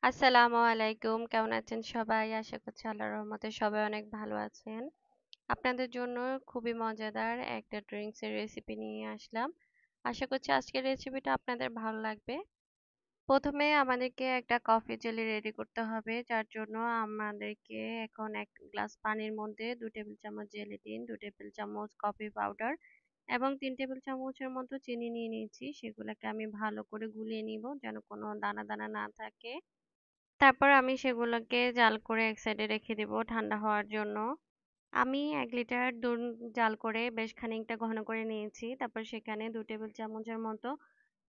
আসসালামু আলাইকুম। কেমন আছেন সবাই? আশা করছি আল্লাহর রহমতে সবাই অনেক ভালো আছেন। আপনাদের জন্য খুবই মজাদার একটা ড্রিংকস এর রেসিপি নিয়ে আসলাম। আশা করছি আজকের রেসিপিটা আপনাদের ভালো লাগবে। প্রথমে আমাদেরকে একটা কফি জেলি রেডি করতে হবে। যার জন্য আমাদেরকে এখন ১ গ্লাস পানির মধ্যে ২ টেবিল চামচ জেলাটিন, ২ টেবিল চামচ কফি পাউডার এবং ৩ টেবিল চামচের মতো চিনি নিয়ে নিয়েছি। সেগুলাকে আমি ভালো করে গুলিয়ে নিব যেন কোনো দানা, দানা না থাকে। তারপর আমি সেগুলোকে জাল করে এক সাইডে রেখে দিব ঠান্ডা হওয়ার জন্য। আমি ১ লিটার দুধ জাল করে বেশ খানিকটা ঘন করে নিয়েছি। তারপর সেখানে ২ টেবিল চামচের মতো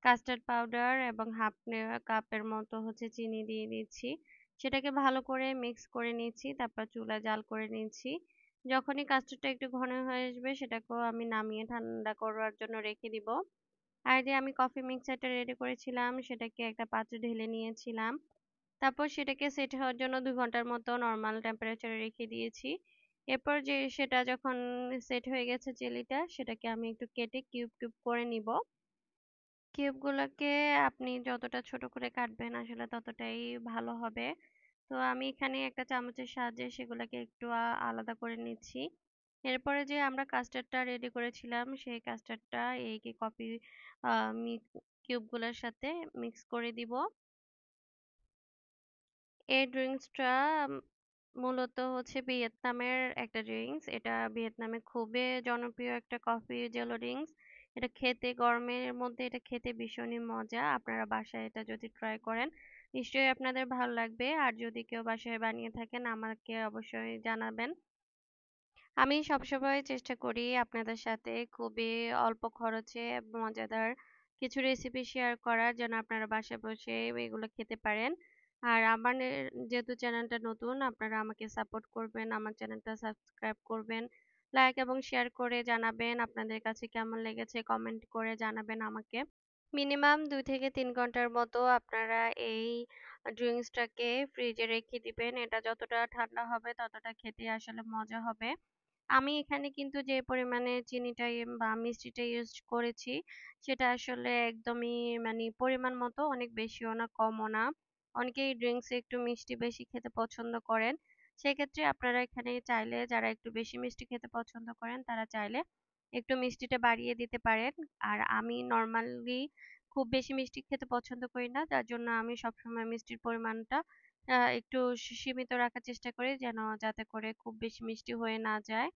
কাস্টার্ড পাউডার এবং হাফ কাপের মতো চিনি দিয়ে দিচ্ছি। সেটাকে ভালো করে মিক্স করে নিচ্ছি। তারপর চুলায় জাল করে নিচ্ছি। যখনই কাস্টার্ডটা একটু ঘন হয়ে আসবে সেটাকেও আমি নামিয়ে ঠান্ডা করার জন্য রেখে দিব। আর যে আমি কফি মিক্সারটা রেডি করেছিলাম সেটাকে একটা পাত্রে ঢেলে নিয়েছিলাম। তারপর সেটাকে সেট হওয়ার জন্য ২ ঘন্টার মতো নরমাল টেম্পারেচারে রেখে দিয়েছি। এরপর যে সেটা যখন সেট হয়ে গেছে জেলিটা, সেটাকে আমি একটু কেটে কিউব, কিউব করে নিব। কিউবগুলোকে আপনি যতটা ছোট করে কাটবেন আসলে ততটাই ভালো হবে। তো আমি এখানে একটা চামচের সাহায্যে সেগুলাকে একটু আলাদা করে নিচ্ছি। এরপরে যে আমরা কাস্টার্ডটা রেডি করেছিলাম, সেই কাস্টার্ডটা এই কফি আ মি কিউবগুলোর সাথে মিক্স করে দিব। এই ড্রিংকসটা মূলত ভিয়েতনামের একটা ড্রিংকস। এটা ভিয়েতনামে খুবই জনপ্রিয় একটা কফি জেলো ড্রিংকস। এটা খেতে গরমের মধ্যে এটা খেতে ভীষণই মজা। আপনারা বাসায় এটা যদি ট্রাই করেন, নিশ্চয়ই আপনাদের ভালো লাগবে। আর যদি কেউ বাসায় বানিয়ে থাকেন আমাকে অবশ্যই জানাবেন। আমি সবসময় চেষ্টা করি আপনাদের সাথে খুবই অল্প খরচে মজাদার কিছু রেসিপি শেয়ার করার যেন আপনারা বাসায় বসে এগুলো খেতে পারেন। আর আমার যেহেতু চ্যানেলটা নতুন আপনারা আমাকে সাপোর্ট করবেন, আমার চ্যানেলটা সাবস্ক্রাইব করবেন, লাইক এবং শেয়ার করে জানাবেন আপনাদের কাছে কেমন লেগেছে কমেন্ট করে জানাবেন আমাকে। মিনিমাম ২ থেকে ৩ ঘন্টার মতো আপনারা এই ড্রিংকসটাকে ফ্রিজে রেখে দিবেন। এটা যতটা ঠান্ডা হবে ততটা খেতে আসলে মজা হবে। আমি এখানে কিন্তু যে পরিমাণে চিনিটা বা মিষ্টিটা ইউজ করেছি সেটা আসলে একদমই পরিমাণ মতো, অনেক বেশিও না কমও না। অনেকেই ড্রিংকসে একটু মিষ্টি বেশি খেতে পছন্দ করেন। সেক্ষেত্রে আপনারা এখানে চাইলে যারা একটু বেশি মিষ্টি খেতে পছন্দ করেন তারা চাইলে একটু মিষ্টিটা বাড়িয়ে দিতে পারেন। আর আমি নরমালি খুব বেশি মিষ্টি খেতে পছন্দ করি না। যার জন্য আমি সবসময় মিষ্টির পরিমাণটা একটু সীমিত রাখার চেষ্টা করি যেন যাতে করে খুব বেশি মিষ্টি হয়ে না যায়।